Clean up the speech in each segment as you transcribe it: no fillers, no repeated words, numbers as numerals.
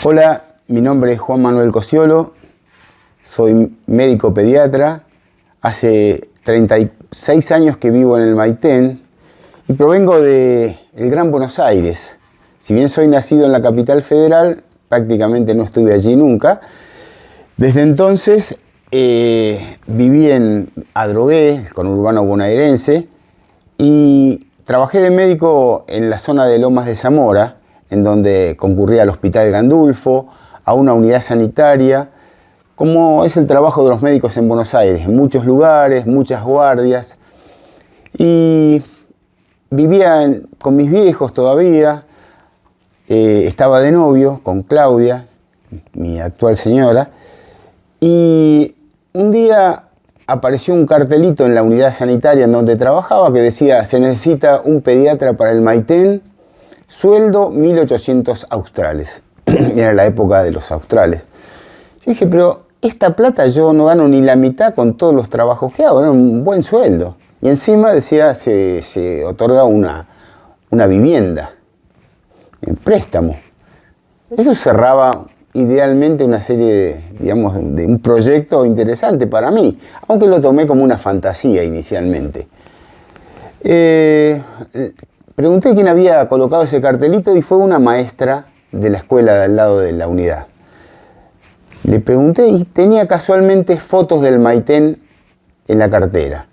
Hola, mi nombre es Juan Manuel Cosiolo, soy médico pediatra, hace 36 años que vivo en el Maitén y provengo del Gran Buenos Aires. Si bien soy nacido en la capital federal, prácticamente no estuve allí nunca. Desde entonces viví en Adrogué, con urbano bonaerense, y trabajé de médico en la zona de Lomas de Zamora, en donde concurría al Hospital Gandulfo, a una unidad sanitaria, como es el trabajo de los médicos en Buenos Aires, en muchos lugares, muchas guardias. Y vivía con mis viejos todavía, estaba de novio con Claudia, mi actual señora, y un día apareció un cartelito en la unidad sanitaria en donde trabajaba que decía: se necesita un pediatra para el Maitén, sueldo 1.800 australes. Era la época de los australes. Yo dije, pero esta plata yo no gano ni la mitad con todos los trabajos que hago, era un buen sueldo. Y encima decía, se otorga una vivienda en préstamo. Eso cerraba idealmente una serie de un proyecto interesante para mí, aunque lo tomé como una fantasía inicialmente. Pregunté quién había colocado ese cartelito y fue una maestra de la escuela de al lado de la unidad. Le pregunté y tenía casualmente fotos del Maitén en la cartera.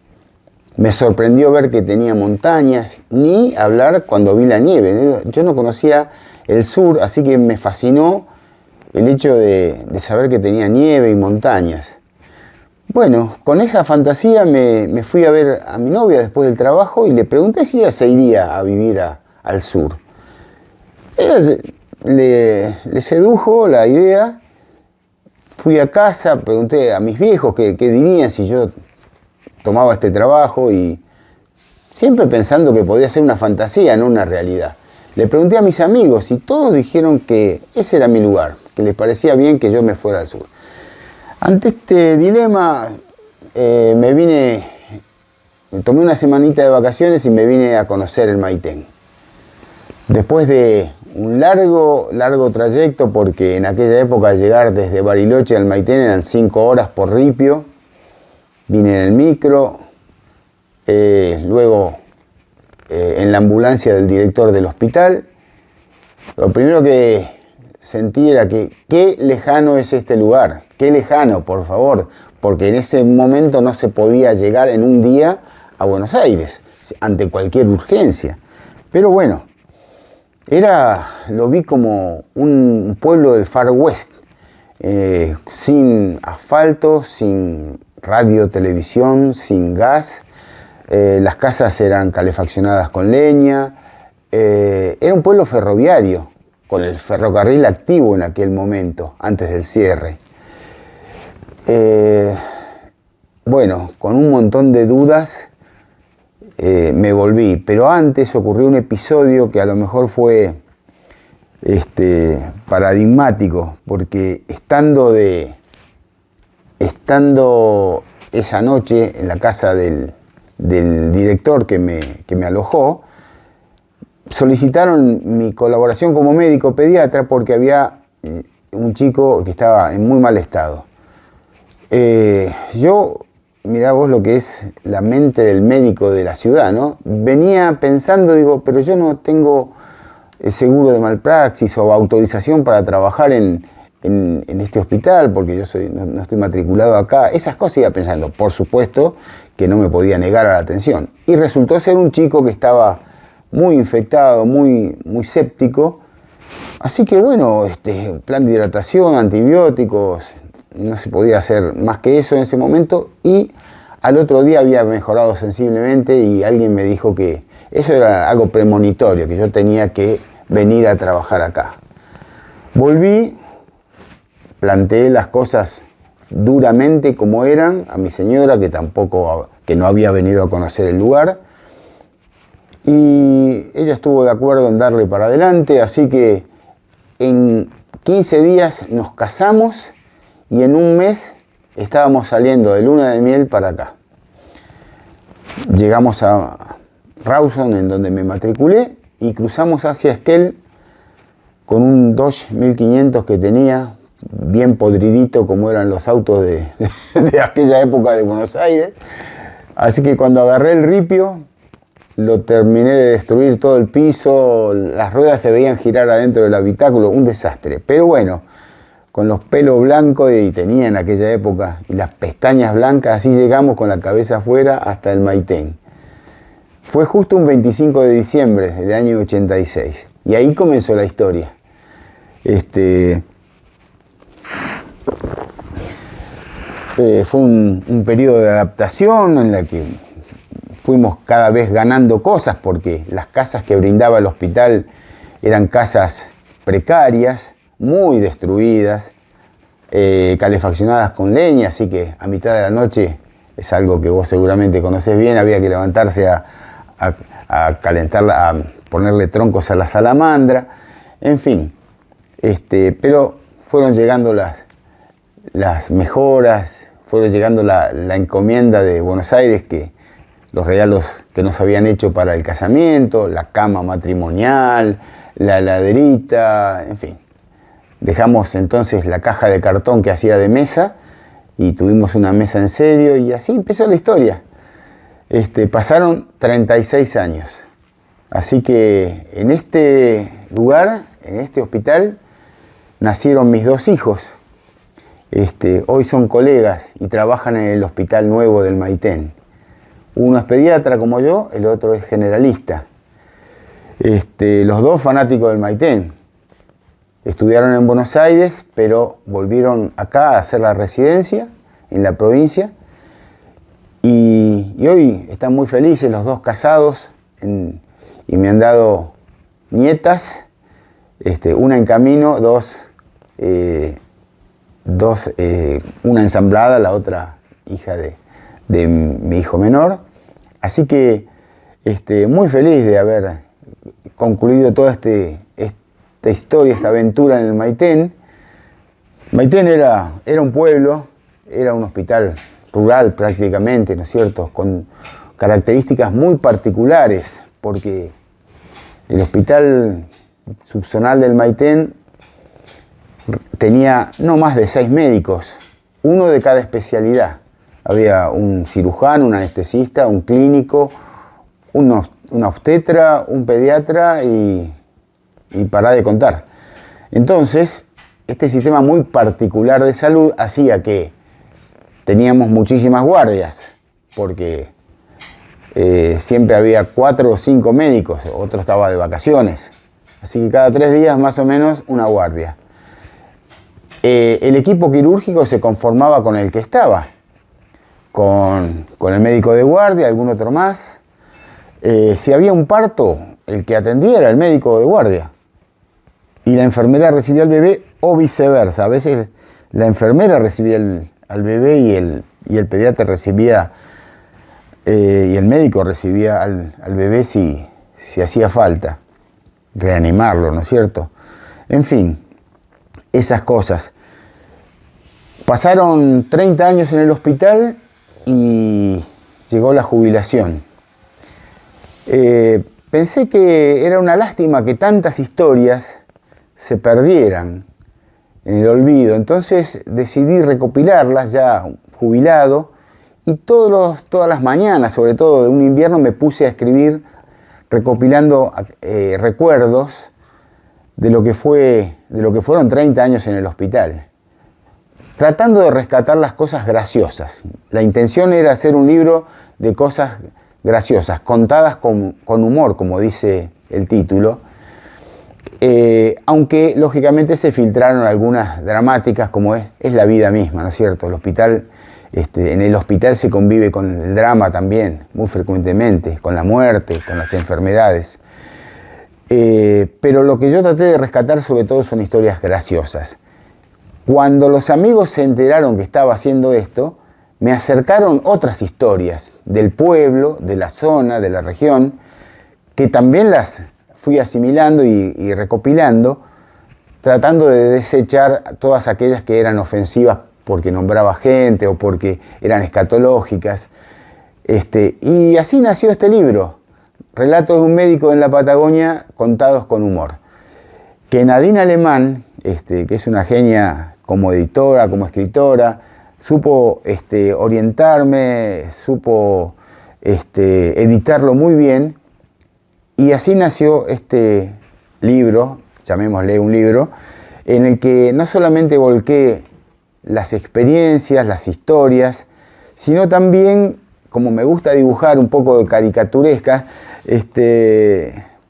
Me sorprendió ver que tenía montañas, ni hablar cuando vi la nieve. Yo no conocía el sur, así que me fascinó el hecho de saber que tenía nieve y montañas. Bueno, con esa fantasía me fui a ver a mi novia después del trabajo y le pregunté si ella se iría a vivir al sur. Ella le sedujo la idea. Fui a casa, pregunté a mis viejos qué dirían si yo tomaba este trabajo, y siempre pensando que podía ser una fantasía, no una realidad. Le pregunté a mis amigos y todos dijeron que ese era mi lugar, que les parecía bien que yo me fuera al sur. Ante este dilema tomé una semanita de vacaciones y me vine a conocer el Maitén. Después de un largo trayecto, porque en aquella época llegar desde Bariloche al Maitén eran 5 horas por ripio, vine en el micro, luego en la ambulancia del director del hospital. Lo primero que sentí era que qué lejano es este lugar, qué lejano, por favor, porque en ese momento no se podía llegar en un día a Buenos Aires, ante cualquier urgencia. Pero bueno, lo vi como un pueblo del Far West, sin asfalto, sin radio, televisión, sin gas. Las casas eran calefaccionadas con leña. Era un pueblo ferroviario, con el ferrocarril activo en aquel momento, antes del cierre. Bueno, con un montón de dudas me volví, pero antes ocurrió un episodio que a lo mejor fue paradigmático, porque estando esa noche en la casa del director que me alojó, solicitaron mi colaboración como médico pediatra porque había un chico que estaba en muy mal estado. Yo, mirá vos lo que es la mente del médico de la ciudad, ¿no? Venía pensando, digo, pero yo no tengo seguro de malpraxis o autorización para trabajar en este hospital, porque yo no estoy matriculado acá. Esas cosas iba pensando. Por supuesto que no me podía negar a la atención. Y resultó ser un chico que estaba muy infectado, muy séptico. Así que bueno, plan de hidratación, antibióticos, no se podía hacer más que eso en ese momento. Y al otro día había mejorado sensiblemente y alguien me dijo que eso era algo premonitorio, que yo tenía que venir a trabajar acá. Volví, planteé las cosas duramente como eran a mi señora, que no había venido a conocer el lugar, y ella estuvo de acuerdo en darle para adelante, así que en 15 días nos casamos y en un mes estábamos saliendo de luna de miel para acá. Llegamos a Rawson, en donde me matriculé, y cruzamos hacia Esquel con un Dodge 1500 que tenía, bien podridito como eran los autos de aquella época de Buenos Aires. Así que cuando agarré el ripio, lo terminé de destruir todo el piso, las ruedas se veían girar adentro del habitáculo, un desastre. Pero bueno, con los pelos blancos, y tenía en aquella época, y las pestañas blancas, así llegamos con la cabeza afuera hasta el Maitén. Fue justo un 25 de diciembre del año 86, y ahí comenzó la historia. Fue un periodo de adaptación en la que fuimos cada vez ganando cosas, porque las casas que brindaba el hospital eran casas precarias, muy destruidas, calefaccionadas con leña, así que a mitad de la noche, es algo que vos seguramente conocés bien, había que levantarse a calentarla, a ponerle troncos a la salamandra, en fin. Pero fueron llegando las mejoras, fueron llegando la encomienda de Buenos Aires, que los regalos que nos habían hecho para el casamiento, la cama matrimonial, la heladerita, en fin. Dejamos entonces la caja de cartón que hacía de mesa y tuvimos una mesa en serio, y así empezó la historia. Pasaron 36 años. Así que en este lugar, en este hospital, nacieron mis dos hijos. Hoy son colegas y trabajan en el hospital nuevo del Maitén. Uno es pediatra como yo, el otro es generalista. Los dos fanáticos del Maitén. Estudiaron en Buenos Aires, pero volvieron acá a hacer la residencia en la provincia. Y hoy están muy felices, los dos casados, y me han dado nietas, una en camino, una ensamblada, la otra hija de mi hijo menor. Así que muy feliz de haber concluido toda esta historia, esta aventura en el Maitén. Maitén era un pueblo, era un hospital rural prácticamente, ¿no es cierto?, con características muy particulares, porque el hospital subzonal del Maitén tenía no más de 6 médicos, uno de cada especialidad. Había un cirujano, un anestesista, un clínico, una obstetra, un pediatra y pará de contar. Entonces, este sistema muy particular de salud hacía que teníamos muchísimas guardias, porque siempre había 4 o 5 médicos, otro estaba de vacaciones. Así que cada 3 días más o menos una guardia. El equipo quirúrgico se conformaba con el que estaba, con el médico de guardia, algún otro más. Si había un parto, el que atendía era el médico de guardia. Y la enfermera recibía al bebé, o viceversa. A veces la enfermera recibía al bebé y el pediatra recibía, y el médico recibía al bebé si hacía falta reanimarlo, ¿no es cierto? En fin, esas cosas. Pasaron 30 años en el hospital y llegó la jubilación. Pensé que era una lástima que tantas historias se perdieran en el olvido. Entonces decidí recopilarlas ya jubilado, y todas las mañanas, sobre todo de un invierno, me puse a escribir recopilando recuerdos de lo que fueron 30 años en el hospital, tratando de rescatar las cosas graciosas. La intención era hacer un libro de cosas graciosas, contadas con humor, como dice el título, aunque lógicamente se filtraron algunas dramáticas, como es la vida misma, ¿no es cierto? El hospital, en el hospital se convive con el drama también, muy frecuentemente, con la muerte, con las enfermedades. Pero lo que yo traté de rescatar sobre todo son historias graciosas. Cuando los amigos se enteraron que estaba haciendo esto, me acercaron otras historias del pueblo, de la zona, de la región, que también las fui asimilando y recopilando, tratando de desechar todas aquellas que eran ofensivas porque nombraba gente o porque eran escatológicas. Y así nació este libro, Relatos de un médico en la Patagonia contados con humor. que Nadine Alemán, que es una genia como editora, como escritora, supo orientarme, supo editarlo muy bien, y así nació este libro, llamémosle un libro, en el que no solamente volqué las experiencias, las historias, sino también, como me gusta dibujar un poco de caricaturesca,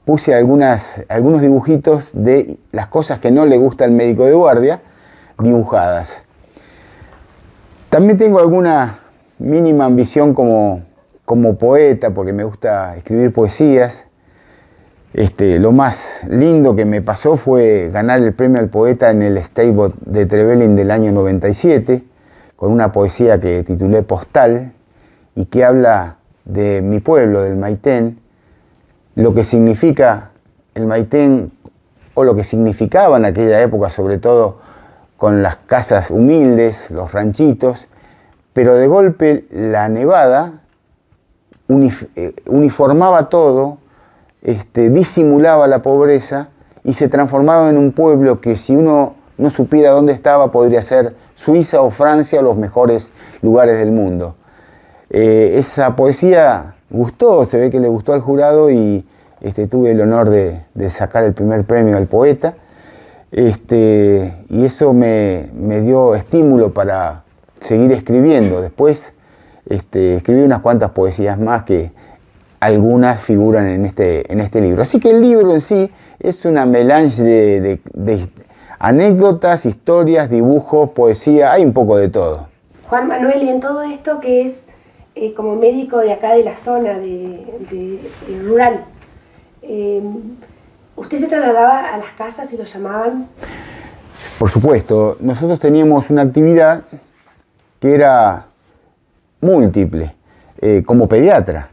puse algunos dibujitos de las cosas que no le gusta al médico de guardia, dibujadas. También tengo alguna mínima ambición como poeta, porque me gusta escribir poesías. Lo más lindo que me pasó fue ganar el premio al poeta en el Steinbock de Trevelin del año 97, con una poesía que titulé Postal, y que habla de mi pueblo, del Maitén, lo que significa el Maitén, o lo que significaba en aquella época, sobre todo con las casas humildes, los ranchitos, pero de golpe la nevada uniformaba todo, disimulaba la pobreza y se transformaba en un pueblo que, si uno no supiera dónde estaba, podría ser Suiza o Francia, o los mejores lugares del mundo. Esa poesía gustó, se ve que le gustó al jurado, y tuve el honor de sacar el primer premio al poeta, y eso me dio estímulo para seguir escribiendo. Después escribí unas cuantas poesías más, que algunas figuran en este libro. Así que el libro en sí es una melange de anécdotas, historias, dibujos, poesía, hay un poco de todo. Juan Manuel, y en todo esto que es como médico de acá de la zona de rural, ¿usted se trasladaba a las casas y lo llamaban? Por supuesto, nosotros teníamos una actividad que era múltiple, como pediatra,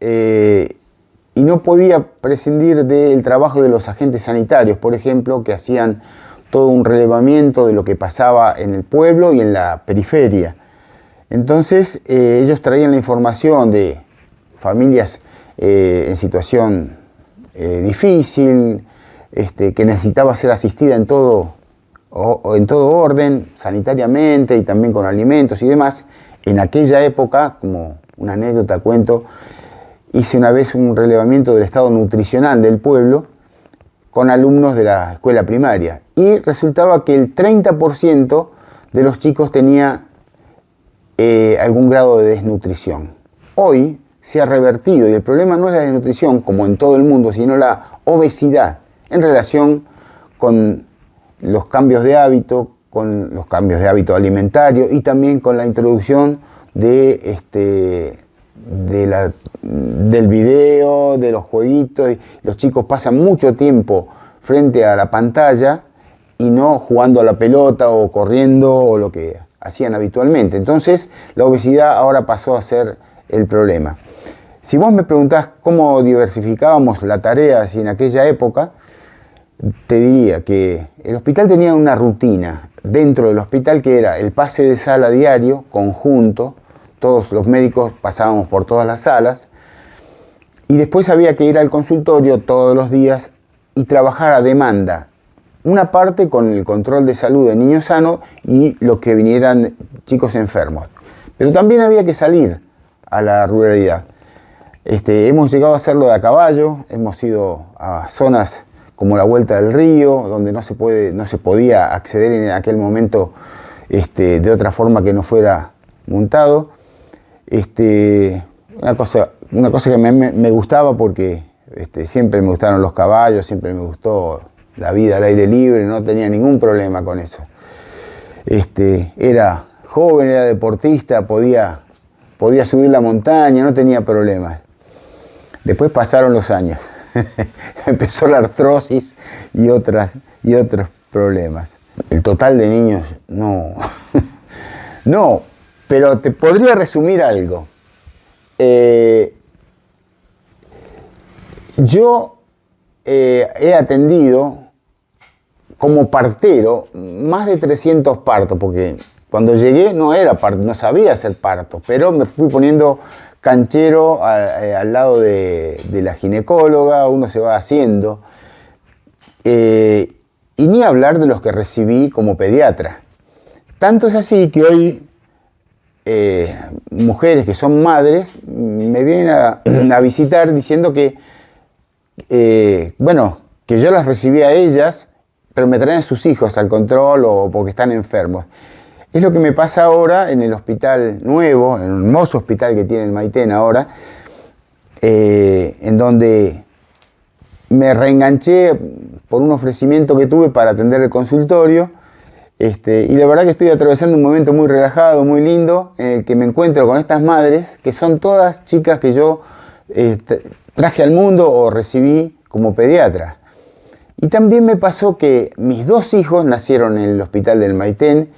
y no podía prescindir del trabajo de los agentes sanitarios, por ejemplo, que hacían todo un relevamiento de lo que pasaba en el pueblo y en la periferia. Entonces ellos traían la información de familias en situación difícil, que necesitaba ser asistida en todo orden, sanitariamente y también con alimentos y demás. En aquella época, como una anécdota cuento, hice una vez un relevamiento del estado nutricional del pueblo con alumnos de la escuela primaria, y resultaba que el 30% de los chicos tenía algún grado de desnutrición. Hoy se ha revertido, y el problema no es la desnutrición, como en todo el mundo, sino la obesidad, en relación con los cambios de hábito, alimentario, y también con la introducción del video, de los jueguitos. Los chicos pasan mucho tiempo frente a la pantalla y no jugando a la pelota o corriendo o lo que hacían habitualmente. Entonces la obesidad ahora pasó a ser el problema. Si vos me preguntás cómo diversificábamos la tarea así en aquella época, te diría que el hospital tenía una rutina dentro del hospital, que era el pase de sala diario, conjunto. Todos los médicos pasábamos por todas las salas, y después había que ir al consultorio todos los días y trabajar a demanda. Una parte con el control de salud de niños sanos y los que vinieran chicos enfermos. Pero también había que salir a la ruralidad. Hemos llegado a hacerlo de a caballo, hemos ido a zonas como la Vuelta del Río, donde no se podía acceder en aquel momento de otra forma que no fuera montado. Una cosa que me gustaba, porque siempre me gustaron los caballos, siempre me gustó la vida al aire libre, no tenía ningún problema con eso. Era joven, era deportista, podía subir la montaña, no tenía problemas. Después pasaron los años, empezó la artrosis y otros problemas. El total de niños, no, no, pero te podría resumir algo. Yo he atendido como partero más de 300 partos, porque cuando llegué no sabía hacer parto, pero me fui poniendo canchero al lado de la ginecóloga, uno se va haciendo. Y ni hablar de los que recibí como pediatra. Tanto es así que hoy mujeres que son madres me vienen a visitar diciendo que, bueno, que yo las recibí a ellas, pero me traen sus hijos al control o porque están enfermos. Es lo que me pasa ahora en el hospital nuevo, en el hermoso hospital que tiene el Maitén ahora, en donde me reenganché por un ofrecimiento que tuve para atender el consultorio. Y la verdad que estoy atravesando un momento muy relajado, muy lindo, en el que me encuentro con estas madres, que son todas chicas que yo traje al mundo o recibí como pediatra. Y también me pasó que mis 2 hijos nacieron en el hospital del Maitén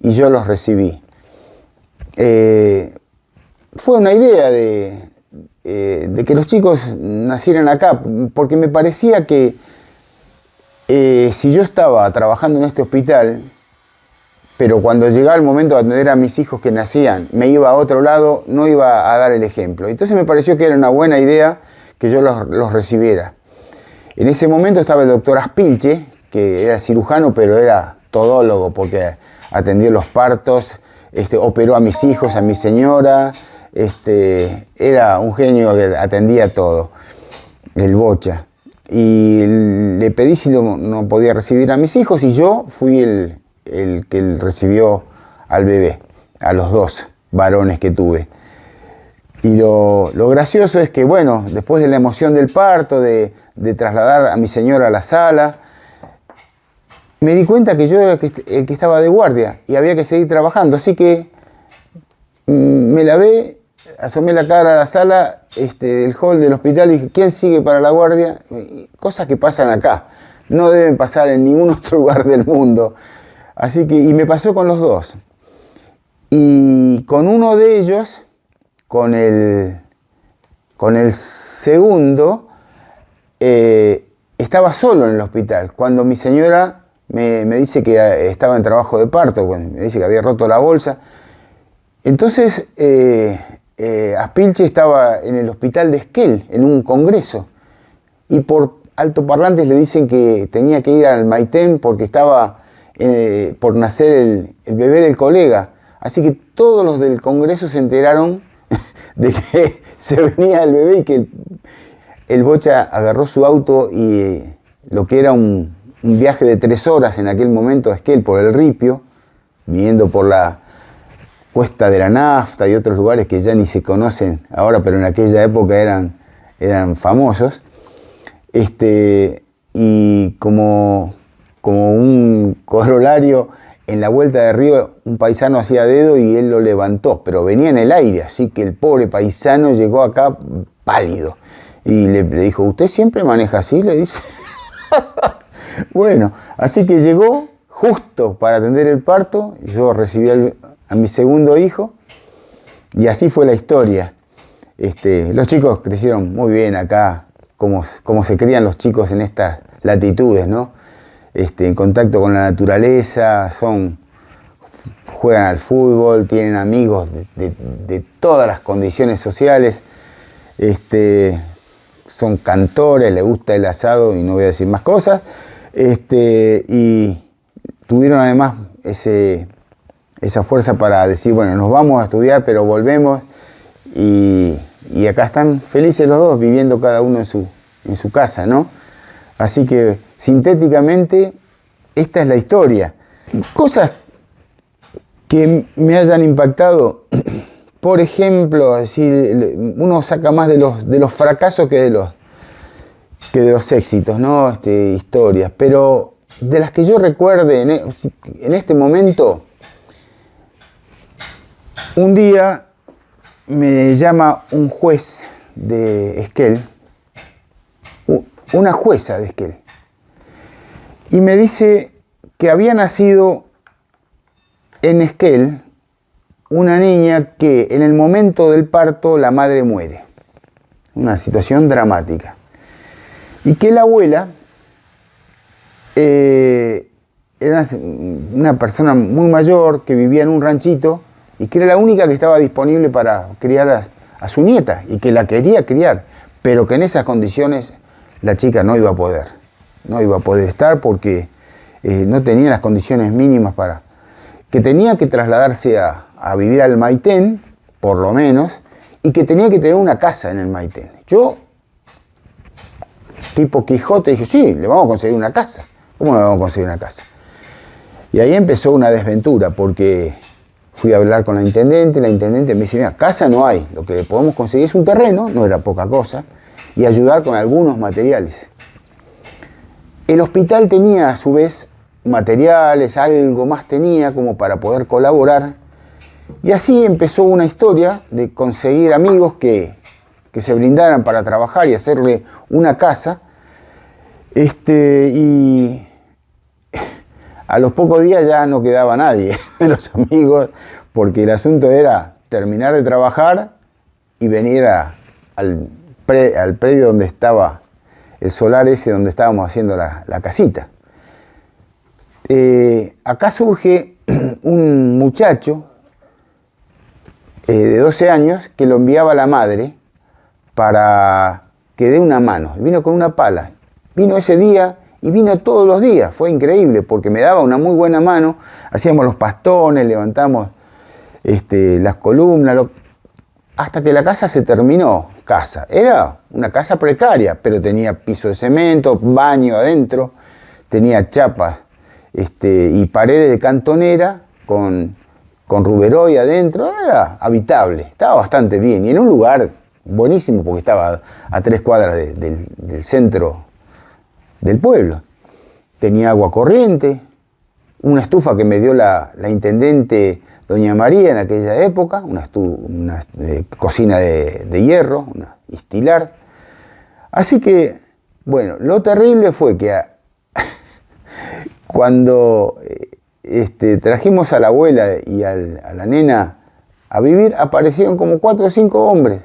y yo los recibí. Fue una idea de que los chicos nacieran acá, porque me parecía que si yo estaba trabajando en este hospital, pero cuando llegaba el momento de atender a mis hijos que nacían, me iba a otro lado, no iba a dar el ejemplo. Entonces me pareció que era una buena idea que yo los recibiera. En ese momento estaba el doctor Aspilche, que era cirujano, pero era todólogo, porque atendió los partos, operó a mis hijos, a mi señora, era un genio que atendía todo, el Bocha. Y le pedí si no podía recibir a mis hijos y yo fui el que recibió al bebé, a los 2 varones que tuve. Y lo gracioso es que, bueno, después de la emoción del parto, de trasladar a mi señora a la sala, me di cuenta que yo era el que estaba de guardia y había que seguir trabajando. Así que me lavé, asomé la cara a la sala del hall del hospital y dije, ¿quién sigue para la guardia? Cosas que pasan acá, no deben pasar en ningún otro lugar del mundo. Así que, y me pasó con los 2. Y con uno de ellos, con el segundo, estaba solo en el hospital. Cuando mi señora me dice que estaba en trabajo de parto, me dice que había roto la bolsa. Entonces, Aspilche estaba en el hospital de Esquel, en un congreso. Y por altoparlantes le dicen que tenía que ir al Maitén porque estaba por nacer el bebé del colega. Así que todos los del congreso se enteraron de que se venía el bebé y que el Bocha agarró su auto y lo que era un viaje de 3 horas en aquel momento a Esquel por el Ripio, viniendo por la Cuesta de la Nafta y otros lugares que ya ni se conocen ahora, pero en aquella época eran famosos. Y como un corolario, en la vuelta de Río un paisano hacía dedo y él lo levantó, pero venía en el aire, así que el pobre paisano llegó acá pálido. Y le dijo, ¿usted siempre maneja así? Le dice. Bueno, así que llegó justo para atender el parto, yo recibí a mi segundo hijo y así fue la historia. Los chicos crecieron muy bien acá, como se crían los chicos en estas latitudes, ¿no? En contacto con la naturaleza, juegan al fútbol, tienen amigos de todas las condiciones sociales, son cantores, les gusta el asado y no voy a decir más cosas, y tuvieron además esa fuerza para decir, bueno, nos vamos a estudiar, pero volvemos, y acá están felices los 2, viviendo cada uno en su casa, ¿no? Así que, sintéticamente, esta es la historia. Cosas que me hayan impactado, por ejemplo, uno saca más de los fracasos que de los éxitos, ¿no? Historias, pero de las que yo recuerde en este momento, un día me llama un juez de Esquel, una jueza de Esquel, y me dice que había nacido en Esquel una niña que en el momento del parto la madre muere. Una situación dramática. Y que la abuela era una persona muy mayor que vivía en un ranchito y que era la única que estaba disponible para criar a su nieta y que la quería criar, pero que en esas condiciones la chica no iba a poder. no iba a poder estar porque no tenía las condiciones mínimas para... que tenía que trasladarse a vivir al Maitén, por lo menos, y que tenía que tener una casa en el Maitén. Yo, tipo Quijote, dije, sí, le vamos a conseguir una casa. ¿Cómo le vamos a conseguir una casa? Y ahí empezó una desventura, porque fui a hablar con la intendente me dice, mira, casa no hay, lo que podemos conseguir es un terreno, no era poca cosa, y ayudar con algunos materiales. El hospital tenía, a su vez, materiales, algo más tenía como para poder colaborar, y así empezó una historia de conseguir amigos que se brindaran para trabajar y hacerle una casa, y a los pocos días ya no quedaba nadie de los amigos, porque el asunto era terminar de trabajar y venir al predio donde estaba el solar ese, donde estábamos haciendo la casita. Acá surge un muchacho de 12 años que lo enviaba la madre para que dé una mano. Vino con una pala. Vino ese día y vino todos los días. Fue increíble porque me daba una muy buena mano. Hacíamos los pastones, levantamos las columnas, hasta que la casa se terminó. Casa. Era una casa precaria, pero tenía piso de cemento, baño adentro, tenía chapas y paredes de cantonera con ruberoy adentro. Era habitable, estaba bastante bien y en un lugar buenísimo porque estaba a 3 cuadras del centro del pueblo. Tenía agua corriente, una estufa que me dio la intendente doña María en aquella época, una cocina de hierro, una Istilar. Así que, bueno, lo terrible fue que cuando trajimos a la abuela y a la nena a vivir, aparecieron como 4 o 5 hombres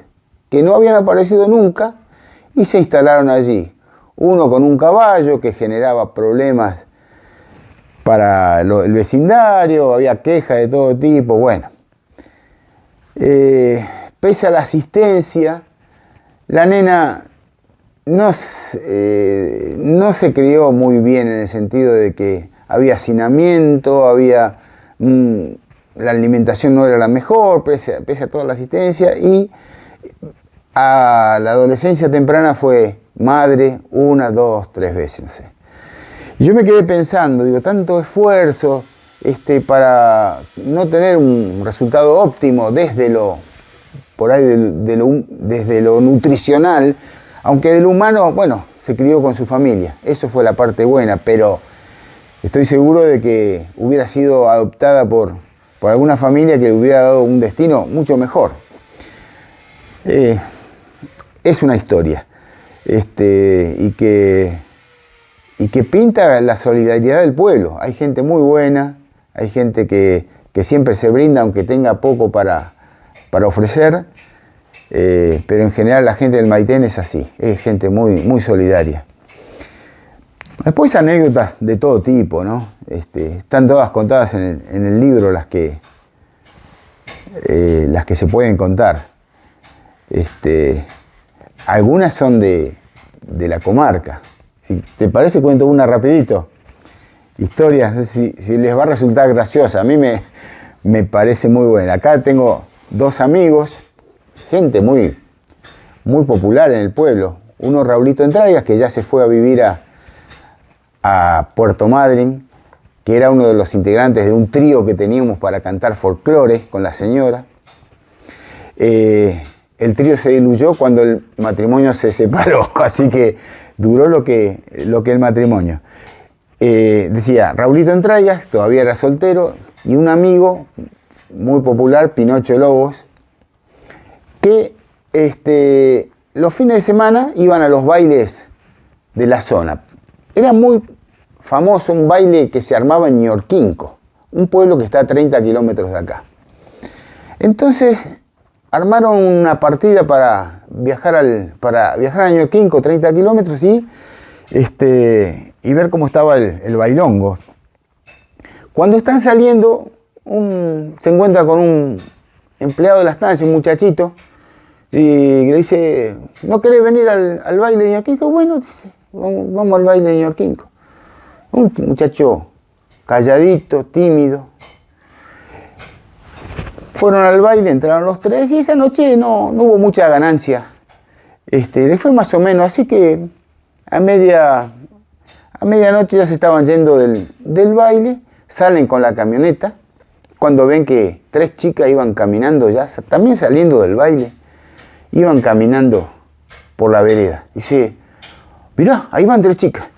que no habían aparecido nunca y se instalaron allí. Uno con un caballo que generaba problemas para el vecindario, había quejas de todo tipo. Bueno, pese a la asistencia, la nena no se crió muy bien en el sentido de que había hacinamiento, la alimentación no era la mejor, pese a toda la asistencia, y a la adolescencia temprana fue madre 1, 2, 3 veces, no sé. Y yo me quedé pensando, digo, tanto esfuerzo para no tener un resultado óptimo desde lo nutricional, aunque de lo humano, bueno, se crió con su familia, eso fue la parte buena, pero estoy seguro de que hubiera sido adoptada por alguna familia que le hubiera dado un destino mucho mejor. Es una historia, y que pinta la solidaridad del pueblo. Hay gente muy buena, hay gente que siempre se brinda aunque tenga poco para ofrecer, pero en general la gente del Maitén es así, es gente muy, muy solidaria. Después anécdotas de todo tipo, ¿no? Están todas contadas en el libro las que se pueden contar. Algunas son de la comarca. Si te parece, cuento una rapidito. Historia, no sé si les va a resultar graciosa. A mí me parece muy buena. Acá tengo 2 amigos, gente muy, muy popular en el pueblo. Uno, Raulito Entraigas, que ya se fue a vivir a Puerto Madryn, que era uno de los integrantes de un trío que teníamos para cantar folclore con la señora. El trío se diluyó cuando el matrimonio se separó, así que duró lo que el matrimonio. Decía, Raulito Entraigas, todavía era soltero, y un amigo muy popular, Pinocho Lobos, que los fines de semana iban a los bailes de la zona. Era muy famoso un baile que se armaba en Ñorquinco, un pueblo que está a 30 kilómetros de acá. Entonces armaron una partida para viajar a Ñorquinco, 30 kilómetros, y ver cómo estaba el bailongo. Cuando están saliendo, se encuentra con un empleado de la estancia, un muchachito, y le dice, ¿no querés venir al baile de Ñorquinco? Bueno, dice, vamos al baile de Ñorquinco. Un muchacho calladito, tímido. Fueron al baile, entraron los tres y esa noche no hubo mucha ganancia. Le fue más o menos, así que a medianoche ya se estaban yendo del baile, salen con la camioneta, cuando ven que tres chicas iban caminando ya, también saliendo del baile, iban caminando por la vereda. Dice, mirá, ahí van tres chicas,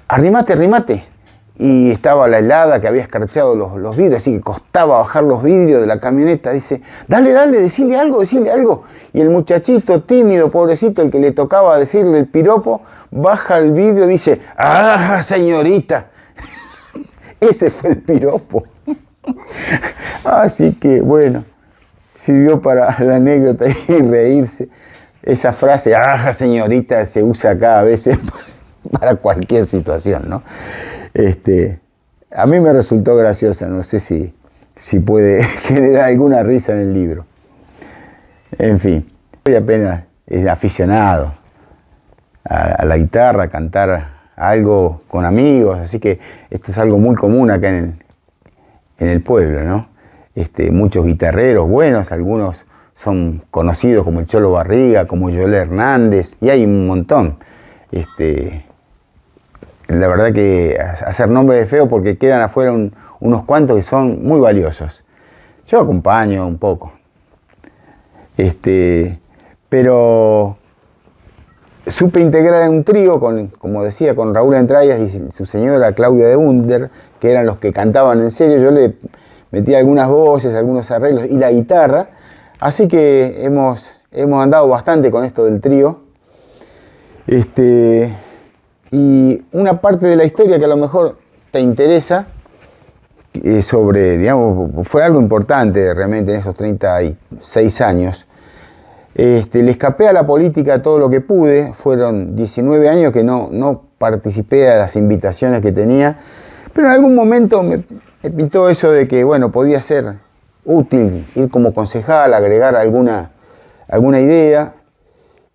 arrimate. Y estaba la helada que había escarchado los vidrios, así que costaba bajar los vidrios de la camioneta. Dice, dale, decile algo. Y el muchachito tímido, pobrecito, el que le tocaba decirle el piropo, baja el vidrio y dice, ¡ah, señorita! Ese fue el piropo. Así que, bueno, sirvió para la anécdota y reírse. Esa frase, ¡ah, señorita!, se usa acá a veces para cualquier situación, ¿no? A mí me resultó graciosa, no sé si puede generar alguna risa en el libro. En fin, soy apenas aficionado a la guitarra, a cantar algo con amigos, así que esto es algo muy común acá en el pueblo, ¿no? Muchos guitarreros buenos, algunos son conocidos como el Cholo Barriga, como Joel Hernández, y hay un montón. La verdad que hacer nombre es feo porque quedan afuera unos cuantos que son muy valiosos. Yo acompaño un poco. Pero supe integrar en un trío, como decía, con Raúl Entrallas y su señora Claudia de Wunder, que eran los que cantaban en serio. Yo le metí algunas voces, algunos arreglos y la guitarra. Así que hemos andado bastante con esto del trío. Y una parte de la historia que a lo mejor te interesa, fue algo importante realmente en esos 36 años. Le escapé a la política todo lo que pude, fueron 19 años que no participé de las invitaciones que tenía, pero en algún momento me pintó eso de que, bueno, podía ser útil ir como concejal, agregar alguna idea,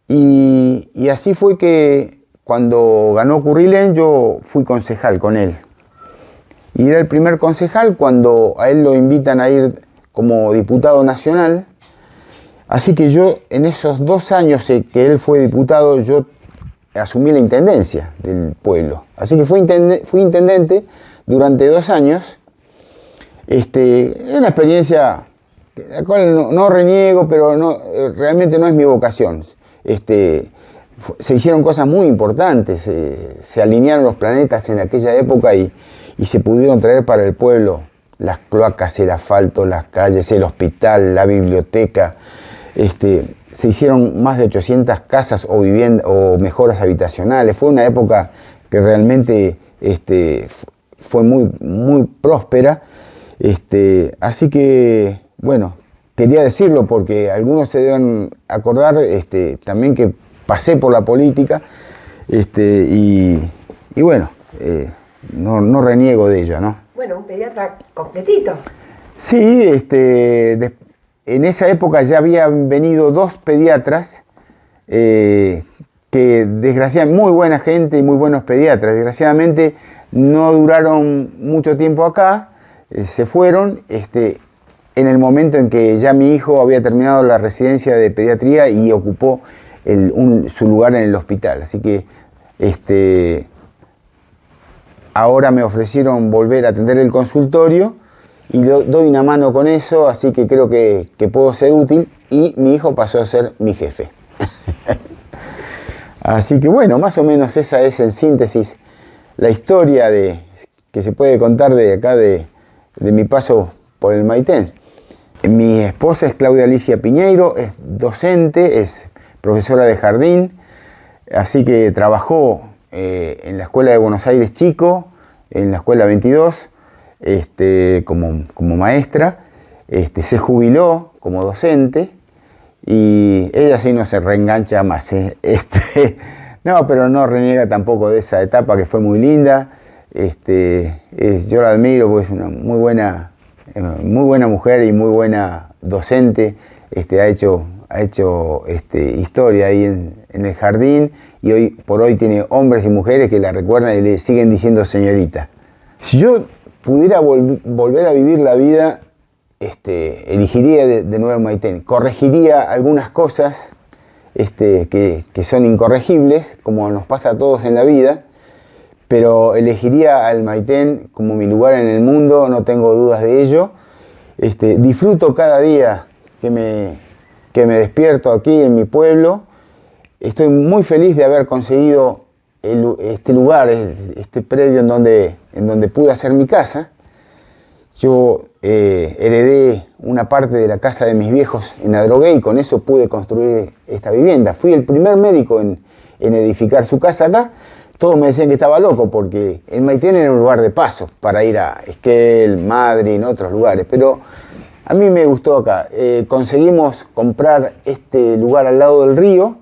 y así fue que cuando ganó Currilén, yo fui concejal con él. Y era el primer concejal cuando a él lo invitan a ir como diputado nacional. Así que yo, en esos 2 años que él fue diputado, yo asumí la intendencia del pueblo. Así que fui intendente durante 2 años. Es una experiencia la cual no reniego, pero realmente no es mi vocación. Se hicieron cosas muy importantes, se alinearon los planetas en aquella época y se pudieron traer para el pueblo las cloacas, el asfalto, las calles, el hospital, la biblioteca. Se hicieron más de 800 casas o viviendas o mejoras habitacionales. Fue una época que realmente fue muy, muy próspera. Así que, bueno, quería decirlo porque algunos se deben acordar también que pasé por la política y bueno, no reniego de ello, ¿no? Bueno, un pediatra completito. Sí, en esa época ya habían venido 2 pediatras que desgraciadamente, muy buena gente y muy buenos pediatras, desgraciadamente no duraron mucho tiempo acá, se fueron en el momento en que ya mi hijo había terminado la residencia de pediatría y ocupó su lugar en el hospital. Así que ahora me ofrecieron volver a atender el consultorio y doy una mano con eso, así que creo que puedo ser útil y mi hijo pasó a ser mi jefe. Así que bueno, más o menos esa es en síntesis la historia que se puede contar de acá de mi paso por el Maitén. Mi esposa es Claudia Alicia Piñeiro, es docente, es profesora de jardín, así que trabajó en la Escuela de Buenos Aires Chico, en la Escuela 22, como maestra, se jubiló como docente y ella sí no se reengancha más. No, pero no reniega tampoco de esa etapa que fue muy linda. Yo la admiro porque es una muy buena mujer y muy buena docente. Ha hecho historia ahí en el jardín, y hoy por hoy tiene hombres y mujeres que la recuerdan y le siguen diciendo señorita. Si yo pudiera volver a vivir la vida, elegiría de nuevo el Maitén. Corregiría algunas cosas que son incorregibles, como nos pasa a todos en la vida, pero elegiría al Maitén como mi lugar en el mundo, no tengo dudas de ello. Disfruto cada día que me despierto aquí en mi pueblo. Estoy muy feliz de haber conseguido este lugar, este predio en donde pude hacer mi casa. Yo heredé una parte de la casa de mis viejos en Adrogué y con eso pude construir esta vivienda. Fui el primer médico en edificar su casa acá. Todos me decían que estaba loco porque el Maitén era un lugar de paso para ir a Esquel, Madrid, otros lugares, pero a mí me gustó acá. Conseguimos comprar este lugar al lado del río,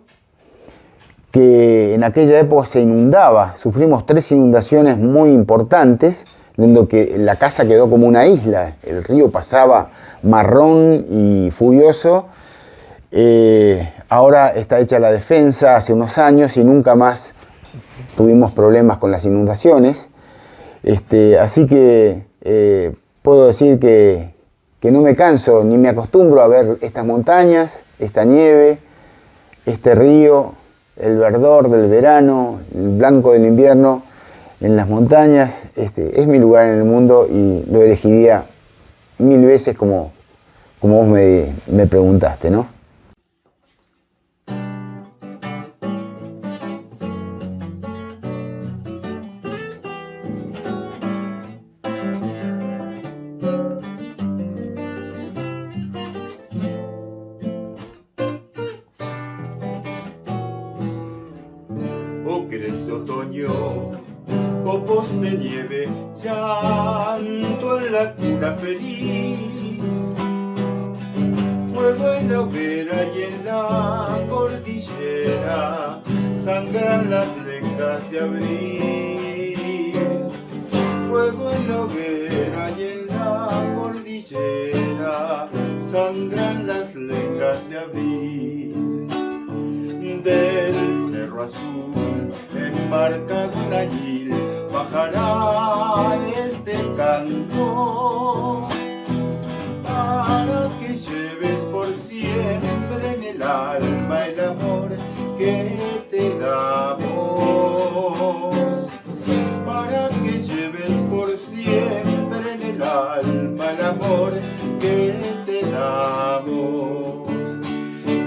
que en aquella época se inundaba. Sufrimos 3 inundaciones muy importantes, viendo que la casa quedó como una isla. El río pasaba marrón y furioso. Ahora está hecha la defensa hace unos años y nunca más tuvimos problemas con las inundaciones. Así que puedo decir que no me canso ni me acostumbro a ver estas montañas, esta nieve, este río, el verdor del verano, el blanco del invierno en las montañas. Es mi lugar en el mundo y lo elegiría 1000 veces como vos me preguntaste, ¿no? Ocres de otoño, copos de nieve, llanto en la cuna feliz, fuego en la hoguera y en la cordillera, sangran las lenguas de abril. Fuego en la hoguera y en la cordillera, sangran las lenguas de abril. Del cerro azul, enmarcado en añil, bajará este canto, para que lleves por siempre en el alma el amor que te damos, para que lleves por siempre en el alma el amor que te damos.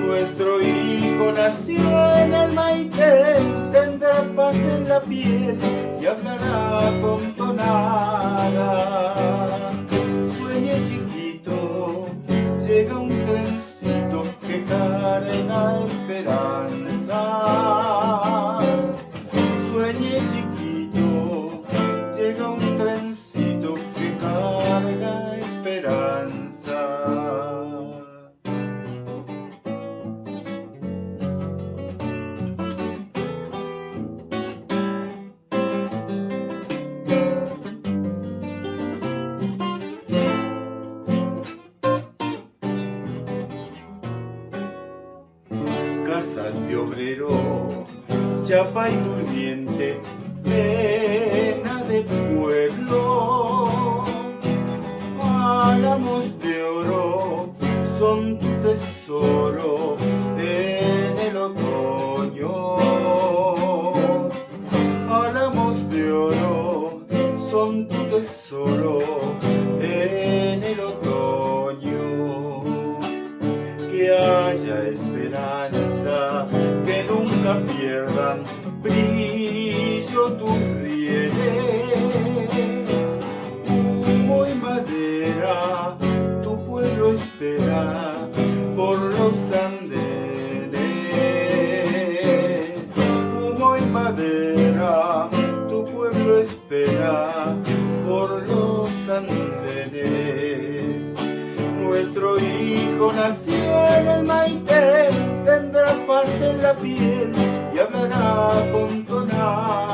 Nuestro hijo nació en el Maitén, tendrá paz en la piel y hablará con tonada. Sueñe chiquito, llega un trencito que carga esperanza. Sueñe chiquito, llega un trencito que carga esperanza. Casas de obrero, chapa y durmiente, pena de pueblo. Álamos de oro son tu tesoro en el otoño. Álamos de oro son tu tesoro en el otoño. Que haya esperanza, que nunca pierdan brillo tus rieles. Humo y madera, tu pueblo espera por los andenes. Humo y madera, tu pueblo espera por los andenes. Nuestro hijo nació en el Maitén, tendrá paz en la piel y hablará con tonada.